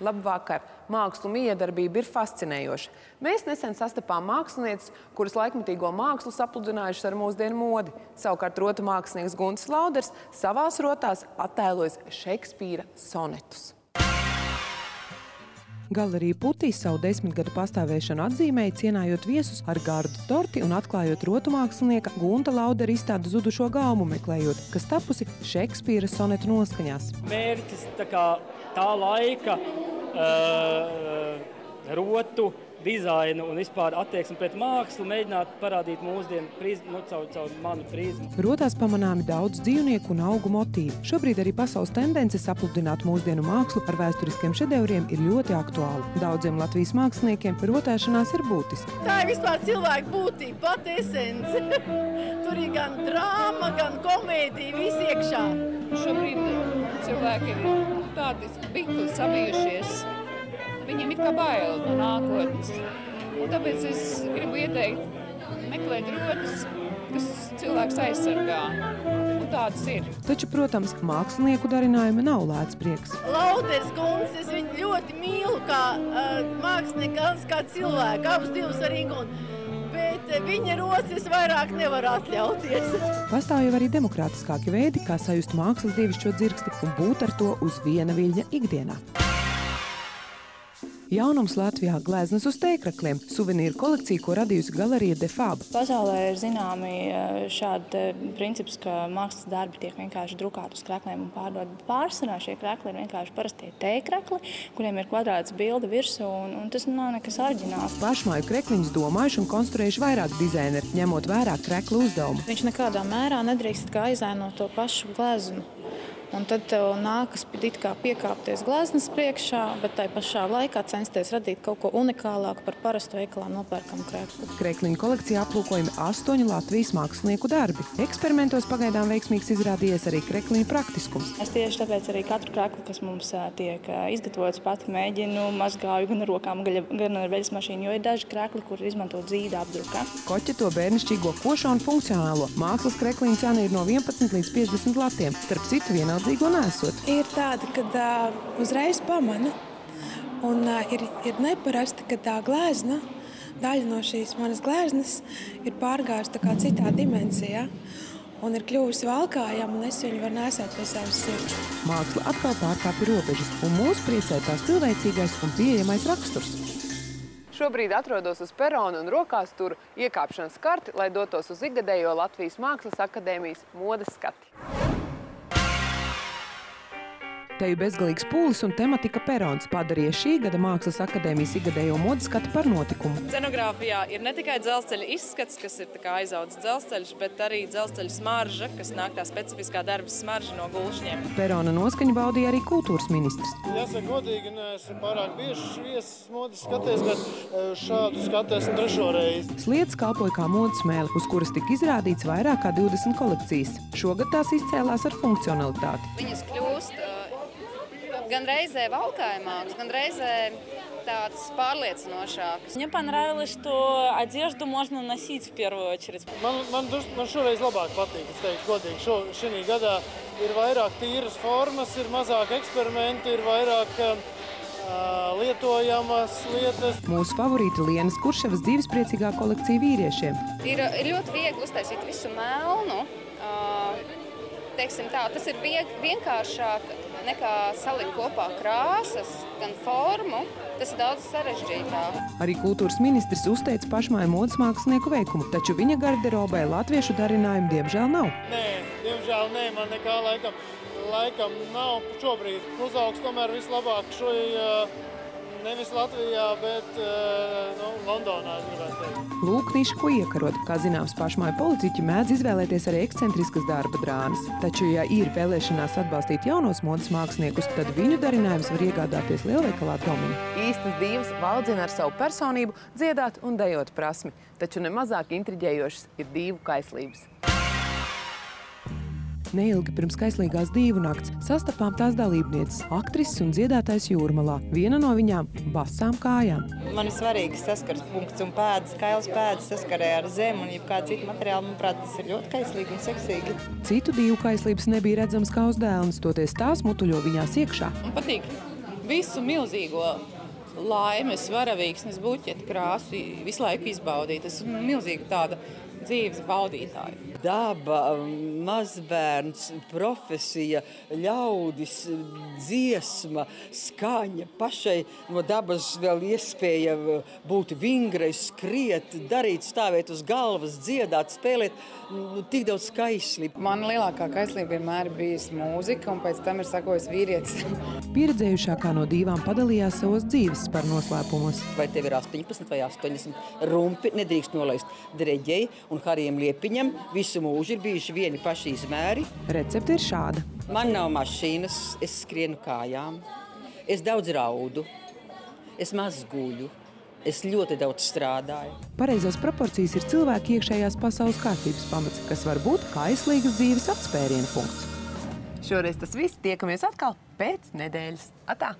Labvakar! Mākslu miedarbība ir fascinējoša. Mēs nesen sastapām mākslinieces, kuras laikmetīgo mākslu sapludinājušas ar mūsdienu modi. Savukārt rotu mākslinieks Guntis Lauders savās rotās attēlojas Šekspīra sonetus. Galerija Putīs savu 10 gadu pastāvēšanu atzīmēja, cienājot viesus ar gardu torti un atklājot rotu mākslinieka Gunta Laudera izstādi Zudušo gaumu meklējot, kas tapusi Šekspīra sonetu noskaņās. Mērķis tā laika rotu dizainu un vispār attieksmi pret mākslu mēģināt parādīt mūsdienu prizmu, caur manu prizmu. Rotās pamanāmi daudz dzīvnieku un augu motīvu. Šobrīd arī pasaules tendence sapludināt mūsdienu mākslu ar vēsturiskiem šedevriem ir ļoti aktuāla. Daudziem Latvijas māksliniekiem rotēšanās ir būtiski. Tā ir vispār cilvēka būtība, pat esence. Tur ir gan drāma, gan komēdija, viss iekšā. Šobrīd cilvēki ir tādi bikli sabijušies. Viņiem ir kā bail no nākotnes. Un tāpēc es gribu ieteikt meklēt rotas, kas cilvēks aizsargā. Un tādas ir. Taču, protams, mākslinieku darinājumi nav lēts prieks. Lauders Gunts, es viņu ļoti mīlu kā mākslinieks, kā cilvēku, abus divus arī Guntu. Bet viņa rotas vairāk nevar atļauties. Pastāv jau arī demokrātiskāki veidi, kā sajust mākslas dievišķo dzirksti un būt ar to uz viena viļņa ikdienā. Jaunums Latvijā – gleznas uz tēkrakliem, suvenīru kolekcija, ko radījusi galerija De Fab. Pasaulē ir zināmi šādi princips, ka mākslas darbi tiek vienkārši drukāti uz krakliem un pārdot. Pārsvarā šie krakli ir vienkārši parastie tēkrakli, kuriem ir kvadrāts bilde virsū, un tas nav nekas oriģināls. Pašmāju krekliņus domājuši un konstruējuši vairāk dizaineri, ņemot vērā kreklu uzdevumu. Viņš nekādā mērā nedrīkst aizēnot to pašu gleznu. Un tad tev nākas it kā piekāpties gleznas priekšā, bet tai pašā laikā censties radīt kaut ko unikālāku par parastu veikalā nopērkamu kreklu. Krekliņu kolekcijā aplūkojami 8 Latvijas mākslinieku darbi. Eksperimentos pagaidām veiksmīgs izrādījies arī krekliņu praktiskums. Es tieši tāpēc arī katru krekli, kas mums tiek izgatavots, pati mēģinu, mazgāju gan ar rokām, gan ar veļas mašīnu, jo ir daži krekli, kur izmanto dzīda apdruka. Koķi to bērnišķīgo košo un funkcionālo. Mākslas krekliņu cena ir no 11 līdz 50 latiem. Starp citu vienaldzīgo nesot. Ir tāda, kad uzreiz pamana. Un ir neparasti, ka tā glezna, daļa no šīs manas gleznas ir pārgājusi tā kā citā dimensijā. Un ir kļuvusi valkājama, un es viņu varu nesēt pie savas sirds. Māksla atkal pārkāpja robežas, un mūs priecē tās cilvēcīgais un pieejamais raksturs. Šobrīd atrodos uz perona un rokās turu iekāpšanas karti, lai dotos uz ikgadējo Latvijas Mākslas akadēmijas modes skati. Teju bezgalīgs pūlis un tematika perons padarīja šī gada Mākslas akadēmijas ikgadējo modes skatu par notikumu. Scenogrāfijā ir ne tikai dzelzceļa izskats, kas ir aizaudzis dzelzceļš, bet arī dzelzceļa smarža, kas nāk tā specifiskā darba smarža no gulšņiem. Perona noskaņu baudīja arī kultūras ministrs. Jāsaka godīgi, neesmu pārāk bieži viesis modes skaties, bet šādu skatu esmu 3. reizi. Sliedes kalpoja kā modes smēle, uz kuras tika izrādīts vairāk kā 20 kolekcijas. Šogad tās izcēlās ar funkcionalitāti. Viņas kļūst gan reizē valkājumāks, gan reizē tādas pārliecinošākas. Мне понравилось, что одежду можно носить в первую очередь. Man šoreiz labāk patīk, es teikšu godīgi. Šī gadā ir vairāk tīras formas, ir mazāk eksperimentu, ir vairāk lietojamas lietas. Mūsu favorīta Lienas Kurševas dzīvespriecīgā kolekcija vīriešiem. Ir ļoti viegli uztaisīt visu melnu. Teiksim tā, tas ir vienkāršāk nekā salikt kopā krāsas, gan formu. Tas ir daudz sarežģītāk. Arī kultūras ministrs uzteica pašmāju modes mākslinieku veikumu, taču viņa garderobē latviešu darinājumu diemžēl nav. Nē, diemžēl nē, man nekā laikam nav šobrīd. Uzaugs tomēr vislabāk nevis Latvijā, bet Londonā, es gribētu teikt. Lūk, niša, ko iekarot. Kā zināms, pašmāju politiķi mēdz izvēlēties arī ekscentriskas darba drānas. Taču, ja ir vēlēšanās atbalstīt jaunos modes māksliniekus, tad viņu darinājums var iegādāties lielveikalā Domini. Īstas divas valdzina ar savu personību, dziedāt un dejot prasmi. Taču nemazāk intriģējošas ir divu kaislības. Neilgi pirms kaislīgās divu nakts sastapām tās dalībnieces, aktrises un dziedātājs Jūrmalā. Viena no viņām – basām kājām. Man ir svarīgi saskars punkts un pēdas, kailas pēdas saskarē ar zemi un jebkādu citu materiālu. Manuprāt, tas ir ļoti kaislīgi un seksīgi. Citu divu kaislības nebija redzamas kā uz dēlnes, toties tās mutuļo viņās iekšā. Man patīk visu milzīgo laimes, varavīksnes, buķeti, krāsu visu laiku izbaudīt. Es esmu milzīga tāda dzīves baudītāja. Daba, mazbērns, profesija, ļaudis, dziesma, skaņa. Pašai no dabas vēl iespēja būt vingrai, skriet, darīt, stāvēt uz galvas, dziedāt, spēlēt. Tik daudz skaisli. Man lielākā kaislība vienmēr bijusi mūzika, un pēc tam ir sakojis vīrietis. Pieredzējušākā no divām padalījās savos dzīves par noslēpumos. Vai tev ir 18 vai 80 rumpi, nedrīkst nolaist dreģei un Harijam Liepiņam. Visu mūžu ir bijuši vieni paši izmēri. Recepte ir šāda. Man nav mašīnas, es skrienu kājām, es daudz raudu, es maz guļu. Es ļoti daudz strādāju. Pareizās proporcijas ir cilvēka iekšējās pasaules kārtības pamats, kas var būt kaislīgas dzīves atspēriena punkts. Šoreiz tas viss. Tiekamies atkal pēc nedēļas. Atā!